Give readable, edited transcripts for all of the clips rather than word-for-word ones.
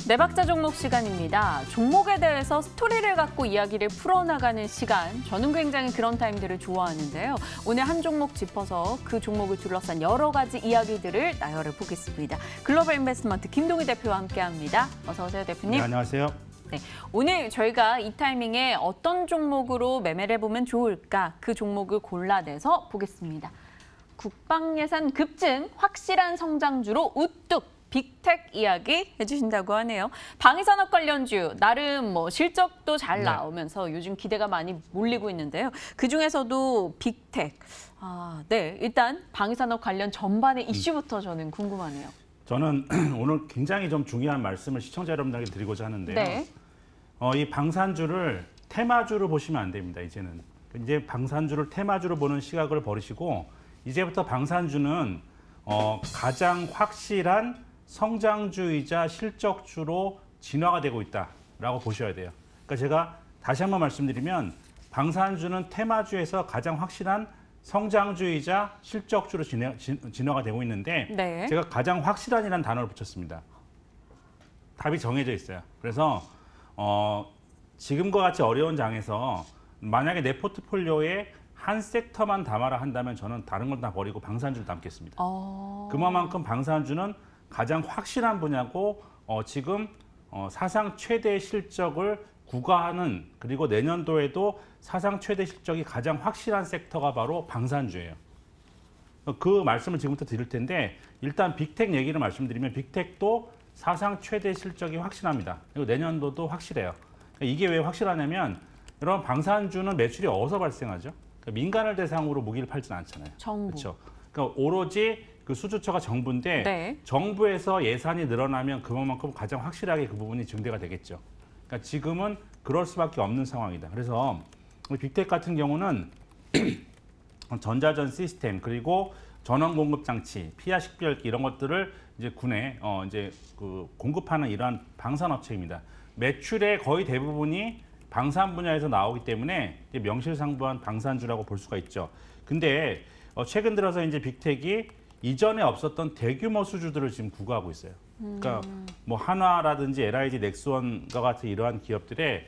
네 박자 종목 시간입니다. 종목에 대해서 스토리를 갖고 이야기를 풀어나가는 시간. 저는 굉장히 그런 타임들을 좋아하는데요. 오늘 한 종목 짚어서 그 종목을 둘러싼 여러 가지 이야기들을 나열해 보겠습니다. 글로벌 인베스트먼트 김동희 대표와 함께합니다. 어서 오세요, 대표님. 네, 안녕하세요. 네, 오늘 저희가 이 타이밍에 어떤 종목으로 매매를 해보면 좋을까? 그 종목을 골라내서 보겠습니다. 국방 예산 급증, 확실한 성장주로 우뚝. 빅텍 이야기 해주신다고 하네요. 방위산업 관련주 나름 실적도 잘 나오면서 요즘 기대가 많이 몰리고 있는데요. 그중에서도 빅텍. 네, 일단 방위산업 관련 전반의 이슈부터 저는 궁금하네요. 저는 오늘 굉장히 좀 중요한 말씀을 시청자 여러분들에게 드리고자 하는데요. 네. 이 방산주를 테마주로 보시면 안 됩니다. 이제는 이제 방산주를 테마주로 보는 시각을 버리시고 이제부터 방산주는 가장 확실한 성장주이자 실적주로 진화가 되고 있다라고 보셔야 돼요. 그러니까 제가 다시 한번 말씀드리면 방산주는 테마주에서 가장 확실한 성장주이자 실적주로 진화가 되고 있는데 네. 제가 가장 확실한이라는 단어를 붙였습니다. 답이 정해져 있어요. 그래서 지금과 같이 어려운 장에서 만약에 내 포트폴리오에 한 섹터만 담아라 한다면 저는 다른 건 다 버리고 방산주를 담겠습니다. 그만큼 방산주는 가장 확실한 분야고 지금 사상 최대 실적을 구가하는 그리고 내년도에도 사상 최대 실적이 가장 확실한 섹터가 바로 방산주예요. 그 말씀을 지금부터 드릴 텐데 일단 빅텍 얘기를 말씀드리면 빅텍도 사상 최대 실적이 확실합니다. 그리고 내년도도 확실해요. 이게 왜 확실하냐면 여러분 방산주는 매출이 어디서 발생하죠? 그러니까 민간을 대상으로 무기를 팔지는 않잖아요. 정부. 그렇죠. 그러니까 오로지 그 수주처가 정부인데 네. 정부에서 예산이 늘어나면 그만큼 가장 확실하게 그 부분이 증대가 되겠죠. 그러니까 지금은 그럴 수밖에 없는 상황이다. 그래서 빅텍 같은 경우는 전자전 시스템 그리고 전원 공급 장치, 피하 식별기 이런 것들을 이제 군에 이제 그 공급하는 이러한 방산업체입니다. 매출의 거의 대부분이 방산 분야에서 나오기 때문에 명실상부한 방산주라고 볼 수가 있죠. 근데 최근 들어서 이제 빅텍이 이전에 없었던 대규모 수주들을 지금 구가하고 있어요. 그러니까 뭐 한화라든지 LIG, 넥스원과 같은 이러한 기업들의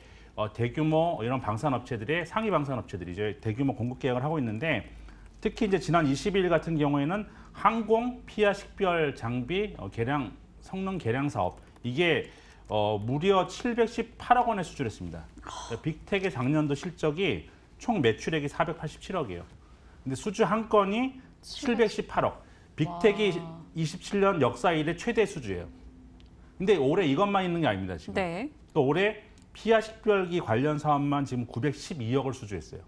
대규모 이런 방산업체들의 상위 방산업체들이죠. 대규모 공급 계약을 하고 있는데 특히 이제 지난 20일 같은 경우에는 항공 피하 식별 장비 개량 성능 개량 사업 이게 무려 718억 원에 수주했습니다. 그러니까 빅텍의 작년도 실적이 총 매출액이 487억이에요. 근데 수주 한 건이 718억. 빅텍이 와. 27년 역사 이래 최대 수주예요. 근데 올해 이것만 있는 게 아닙니다. 지금. 네. 또 올해 피하 식별기 관련 사업만 지금 912억을 수주했어요.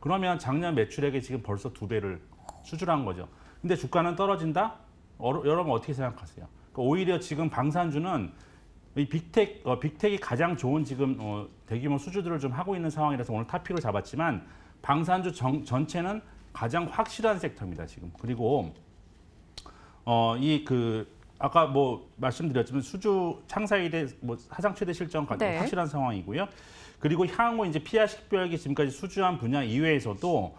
그러면 작년 매출액이 지금 벌써 2배를 수주를 한 거죠. 근데 주가는 떨어진다? 여러분 어떻게 생각하세요? 그러니까 오히려 지금 방산주는 이 빅텍이 가장 좋은 지금 대규모 수주들을 좀 하고 있는 상황이라서 오늘 탑픽을 잡았지만 방산주 전체는 가장 확실한 섹터입니다. 지금. 그리고 아까 뭐 말씀드렸지만 수주 창사 이래 뭐 사상 최대 실적 네. 확실한 상황이고요. 그리고 향후 이제 피하 식별기 지금까지 수주한 분야 이외에서도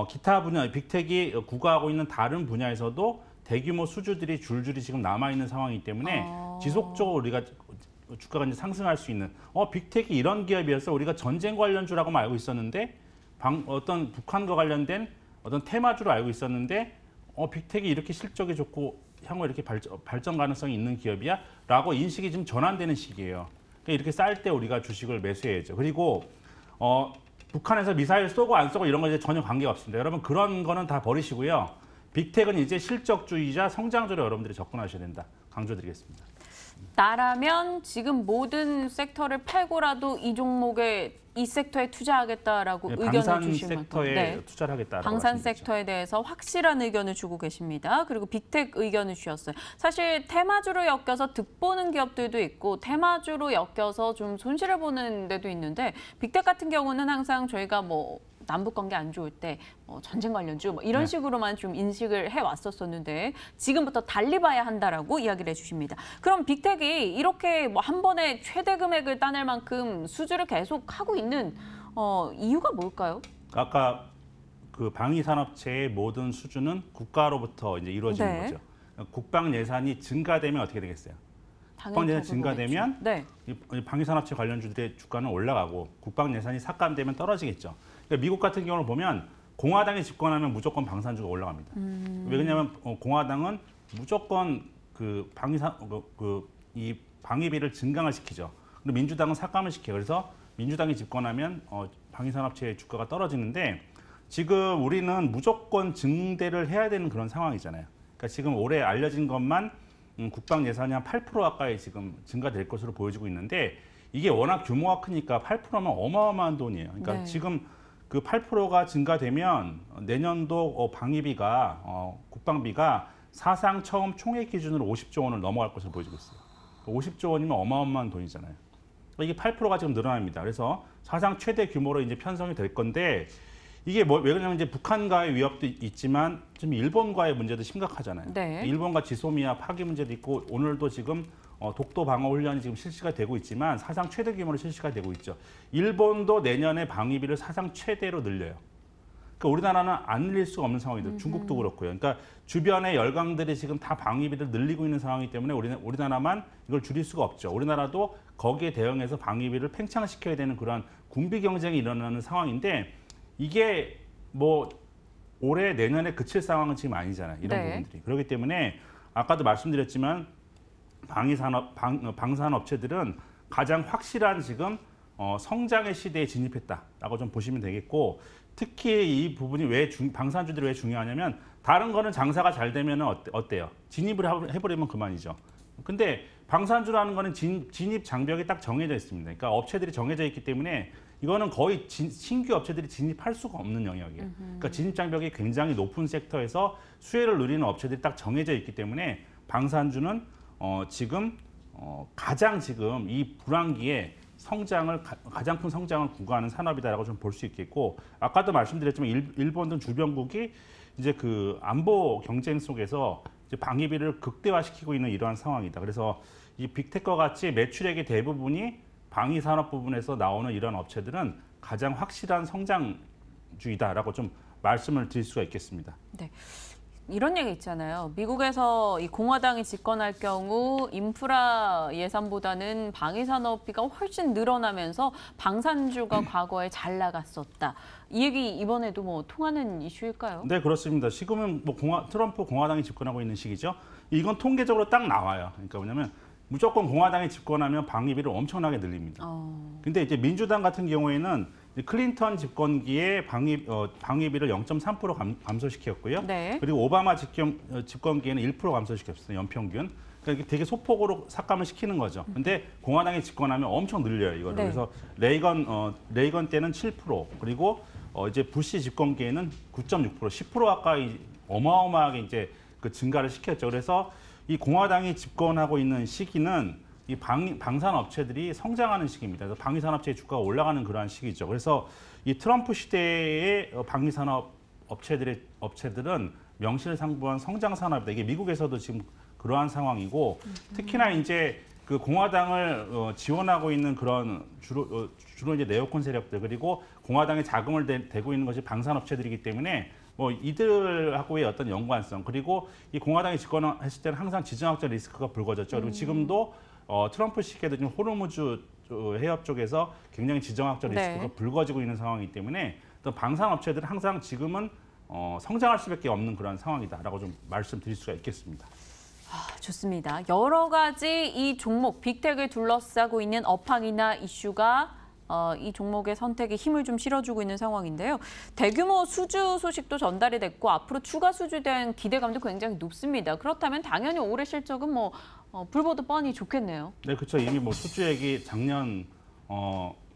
기타 분야 빅텍이 구가하고 있는 다른 분야에서도 대규모 수주들이 줄줄이 지금 남아 있는 상황이기 때문에 지속적으로 우리가 주가가 이제 상승할 수 있는 빅텍이 이런 기업이어서 우리가 전쟁 관련주라고만 알고 있었는데 어떤 북한과 관련된 어떤 테마주로 알고 있었는데 빅텍이 이렇게 실적이 좋고 향후 이렇게 발전 가능성이 있는 기업이야? 라고 인식이 지금 전환되는 시기예요. 그러니까 이렇게 쌀 때 우리가 주식을 매수해야죠. 그리고 북한에서 미사일 쏘고 안 쏘고 이런 거 이제 전혀 관계가 없습니다. 여러분 그런 거는 다 버리시고요. 빅텍은 이제 실적주의자 성장주로 여러분들이 접근하셔야 된다. 강조드리겠습니다. 나라면 지금 모든 섹터를 팔고라도 이 섹터에 투자하겠다라고 의견을 주신 만큼. 방산 섹터에 투자를 하겠다라고 방산 섹터에 대해서 확실한 의견을 주고 계십니다. 그리고 빅텍 의견을 주셨어요. 사실 테마주로 엮여서 득보는 기업들도 있고 테마주로 엮여서 좀 손실을 보는 데도 있는데 빅텍 같은 경우는 항상 저희가 뭐 남북 관계 안 좋을 때 전쟁 관련주 뭐 이런 네. 식으로만 좀 인식을 해왔었었는데 지금부터 달리 봐야 한다라고 이야기를 해주십니다. 그럼 빅텍이 이렇게 뭐 한 번에 최대 금액을 따낼 만큼 수주를 계속 하고 있는 이유가 뭘까요? 아까 그 방위 산업체의 모든 수주는 국가로부터 이제 이루어지는 네. 거죠. 국방 예산이 증가되면 어떻게 되겠어요? 국방 당연히 예산 더 증가되면 네. 이 방위 산업체 관련주들의 주가는 올라가고 국방 예산이 삭감되면 떨어지겠죠. 그러니까 미국 같은 경우를 보면 공화당이 집권하면 무조건 방산주가 올라갑니다. 왜냐하면 공화당은 무조건 그 이 방위비를 증강을 시키죠. 그리고 민주당은 삭감을 시켜요. 그래서 민주당이 집권하면 방위 산업체의 주가가 떨어지는데 지금 우리는 무조건 증대를 해야 되는 그런 상황이잖아요. 그러니까 지금 올해 알려진 것만 국방 예산이 한 8% 가까이 지금 증가될 것으로 보여지고 있는데 이게 워낙 규모가 크니까 8%면 어마어마한 돈이에요. 그러니까 네. 지금 그 8%가 증가되면 내년도 방위비가 국방비가 사상 처음 총액 기준으로 50조 원을 넘어갈 것으로 보여지고 있어요. 50조 원이면 어마어마한 돈이잖아요. 이게 8%가 지금 늘어납니다. 그래서 사상 최대 규모로 이제 편성이 될 건데 이게 왜 그러냐면 이제 북한과의 위협도 있지만 좀 일본과의 문제도 심각하잖아요. 네. 일본과 지소미아 파기 문제도 있고 오늘도 지금 독도 방어 훈련이 지금 실시가 되고 있지만 사상 최대 규모로 실시가 되고 있죠. 일본도 내년에 방위비를 사상 최대로 늘려요. 그러니까 우리나라는 안 늘릴 수가 없는 상황이죠. 중국도 그렇고요. 그러니까 주변의 열강들이 지금 다 방위비를 늘리고 있는 상황이기 때문에 우리나라만 이걸 줄일 수가 없죠. 우리나라도 거기에 대응해서 방위비를 팽창시켜야 되는 그런 군비 경쟁이 일어나는 상황인데 이게 뭐 올해 내년에 그칠 상황은 지금 아니잖아요. 이런 네. 부분들이. 그렇기 때문에 아까도 말씀드렸지만 방산 업체들은 가장 확실한 지금 성장의 시대에 진입했다라고 좀 보시면 되겠고 특히 이 부분이 방산주들이 왜 중요하냐면 다른 거는 장사가 잘 되면 어때요? 진입을 해버리면 그만이죠. 근데 방산주라는 거는 진입 장벽이 딱 정해져 있습니다. 그러니까 업체들이 정해져 있기 때문에 이거는 거의 신규 업체들이 진입할 수가 없는 영역이에요. 그러니까 진입 장벽이 굉장히 높은 섹터에서 수혜를 누리는 업체들이 딱 정해져 있기 때문에 방산주는 가장 지금 이 불황기에 가장 큰 성장을 구가하는 산업이다라고 좀 볼 수 있겠고 아까도 말씀드렸지만 일본 등 주변국이 이제 그 안보 경쟁 속에서 이제 방위비를 극대화시키고 있는 이러한 상황이다. 그래서 이 빅텍과 같이 매출액의 대부분이 방위 산업 부분에서 나오는 이런 업체들은 가장 확실한 성장주의다라고 좀 말씀을 드릴 수가 있겠습니다. 네. 이런 얘기 있잖아요. 미국에서 이 공화당이 집권할 경우 인프라 예산보다는 방위 산업비가 훨씬 늘어나면서 방산주가 과거에 잘 나갔었다. 이 얘기 이번에도 뭐 통하는 이슈일까요? 네, 그렇습니다. 지금은 뭐 트럼프 공화당이 집권하고 있는 시기죠. 이건 통계적으로 딱 나와요. 그러니까 뭐냐면 무조건 공화당이 집권하면 방위비를 엄청나게 늘립니다. 근데 이제 민주당 같은 경우에는 클린턴 집권기에 방위비를 0.3% 감소시켰고요. 네. 그리고 오바마 집권기에는 1% 감소시켰어요. 연평균. 그러니까 되게 소폭으로 삭감을 시키는 거죠. 근데 공화당이 집권하면 엄청 늘려요, 이거를. 네. 그래서 레이건 때는 7%, 그리고 이제 부시 집권기에는 9.6%, 10% 가까이 어마어마하게 이제 그 증가를 시켰죠. 그래서 이 공화당이 집권하고 있는 시기는 이 방산 업체들이 성장하는 시기입니다. 그래서 방위 산업체의 주가가 올라가는 그러한 시기죠. 그래서 이 트럼프 시대의 방위 산업 업체들은 명실상부한 성장 산업이다. 이게 미국에서도 지금 그러한 상황이고 특히나 이제 그 공화당을 지원하고 있는 그런 주로 이제 네오콘 세력들 그리고 공화당에 자금을 대고 있는 것이 방산업체들이기 때문에 뭐 이들하고의 어떤 연관성 그리고 이 공화당이 집권했을 때는 항상 지정학적 리스크가 불거졌죠. 그리고 지금도 트럼프 시기에도 지금 호르무즈 해협 쪽에서 굉장히 지정학적 리스크가 네. 불거지고 있는 상황이기 때문에 또 방산업체들은 항상 지금은 성장할 수밖에 없는 그런 상황이다라고 좀 말씀드릴 수가 있겠습니다. 좋습니다. 여러 가지 이 종목 빅텍을 둘러싸고 있는 업황이나 이슈가 이 종목의 선택에 힘을 좀 실어주고 있는 상황인데요. 대규모 수주 소식도 전달이 됐고 앞으로 추가 수주에 대한 기대감도 굉장히 높습니다. 그렇다면 당연히 올해 실적은 뭐 불보듯 뻔히 좋겠네요. 네, 그렇죠. 이미 뭐 수주액이 작년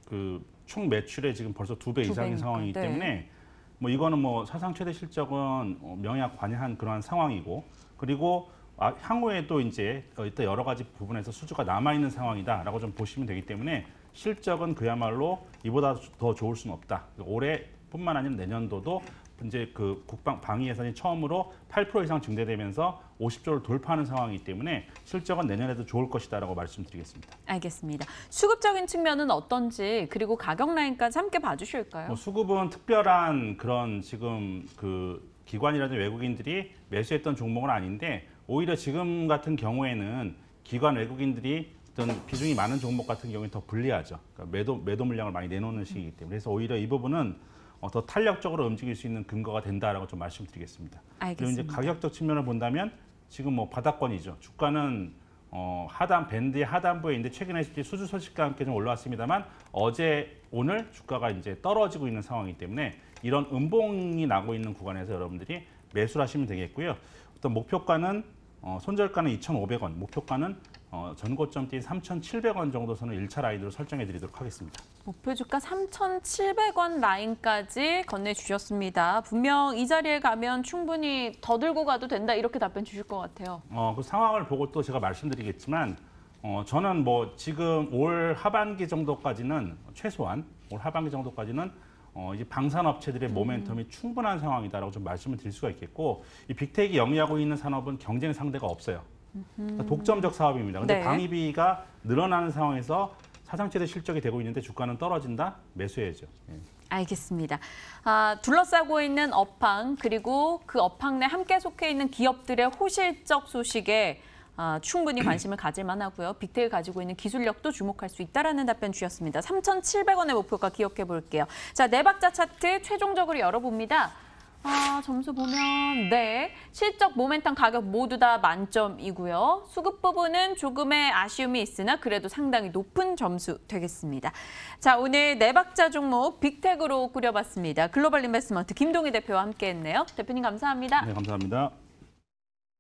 그 총 매출의 지금 벌써 2배 이상인 배니까, 상황이기 네. 때문에 뭐 이거는 뭐 사상 최대 실적은 명약관여한 그러한 상황이고 그리고 향후에도 이제 이때 여러 가지 부분에서 수주가 남아 있는 상황이다라고 좀 보시면 되기 때문에 실적은 그야말로 이보다 더 좋을 수는 없다. 올해 뿐만 아니라 내년도도 이제 그 방위 예산이 처음으로 8% 이상 증대되면서 50조를 돌파하는 상황이기 때문에 실적은 내년에도 좋을 것이다라고 말씀드리겠습니다. 알겠습니다. 수급적인 측면은 어떤지 그리고 가격 라인까지 함께 봐주실까요? 수급은 특별한 그런 지금 그 기관이라든지 외국인들이 매수했던 종목은 아닌데 오히려 지금 같은 경우에는 기관 외국인들이 어떤 비중이 많은 종목 같은 경우에 더 불리하죠. 그러니까 매도 물량을 많이 내놓는 시기이기 때문에 그래서 오히려 이 부분은 더 탄력적으로 움직일 수 있는 근거가 된다라고 좀 말씀드리겠습니다. 알겠습니다. 그리고 이제 가격적 측면을 본다면 지금 뭐 바닥권이죠. 주가는 하단 밴드의 하단부에 있는데 최근에 수주 소식과 함께 좀 올라왔습니다만 어제 오늘 주가가 이제 떨어지고 있는 상황이기 때문에 이런 음봉이 나고 있는 구간에서 여러분들이 매수를 하시면 되겠고요. 어떤 목표가는 손절가는 2,500원, 목표가는 전고점대인 3,700원 정도 선을 1차 라인으로 설정해 드리도록 하겠습니다. 목표 주가 3,700원 라인까지 건네주셨습니다. 분명 이 자리에 가면 충분히 더 들고 가도 된다 이렇게 답변 주실 것 같아요. 그 상황을 보고 또 제가 말씀드리겠지만 저는 뭐 지금 올 하반기 정도까지는 최소한 올 하반기 정도까지는 이제 방산업체들의 모멘텀이 충분한 상황이다라고 좀 말씀을 드릴 수가 있겠고 이 빅테크가 영위하고 있는 산업은 경쟁 상대가 없어요. 그러니까 독점적 사업입니다. 근데 네. 방위비가 늘어나는 상황에서 사상 최대 실적이 되고 있는데 주가는 떨어진다? 매수해야죠. 예. 알겠습니다. 둘러싸고 있는 업황 그리고 그 업황 내 함께 속해 있는 기업들의 호실적 소식에 충분히 관심을 가질 만하고요. 빅테크 가지고 있는 기술력도 주목할 수 있다라는 답변 주셨습니다. 3,700원의 목표가 기억해 볼게요. 자, 네 박자 차트 최종적으로 열어봅니다. 점수 보면 네, 실적, 모멘텀, 가격 모두 다 만점이고요. 수급 부분은 조금의 아쉬움이 있으나 그래도 상당히 높은 점수 되겠습니다. 자, 오늘 네 박자 종목 빅텍으로 꾸려봤습니다. 글로벌 인베스트먼트 김동희 대표와 함께했네요. 대표님 감사합니다. 네, 감사합니다.